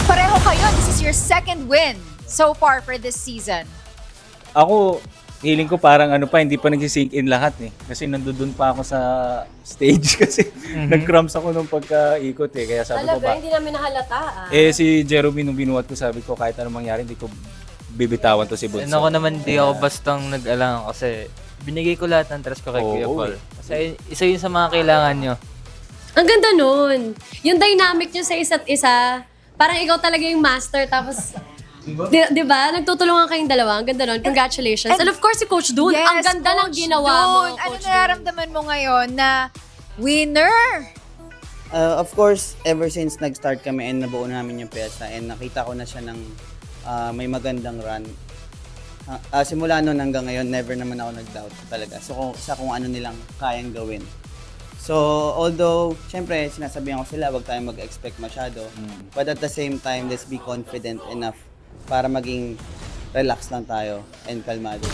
Pareho kayo. This is your second win so far for this season. Ako, feeling ko parang hindi pa nagsisink in lahat eh. Kasi nandun pa ako sa stage kasi nag-cramps ako nung pagka-ikot eh. Kaya sabi ko Talaga, ba, hindi namin nahalata si Jeremy nung binuhat ko, sabi ko kahit anong mangyari, hindi ko bibitawan to si Bunso. Ako naman, di ako bastang nag-alang kasi binigay ko lahat ng trust ko kay Kuya Oo, Paul. Kasi isa yun sa mga kailangan nyo. Ang ganda nun. Yung dynamic nyo sa isa't isa, parang ikaw talaga yung master, tapos, di ba? Nagtutulungan kayong dalawa. Ang ganda nun. Congratulations. And of course, si Coach Dun. Yes, ang ganda ng Coach ginawa mo, Dun. Ano Coach Dun. nararamdaman mo ngayon na winner? Of course, ever since nag-start kami and nabuo namin yung pyesa and nakita ko na siya ng may magandang run. Simula noon hanggang ngayon, never naman ako nag-doubt talaga. So, kung ano nilang kayang gawin. So, although, syempre, sinasabihan ko sila, wag tayong mag-expect masyado. But at the same time, let's be confident enough para maging relax lang tayo and kalmado.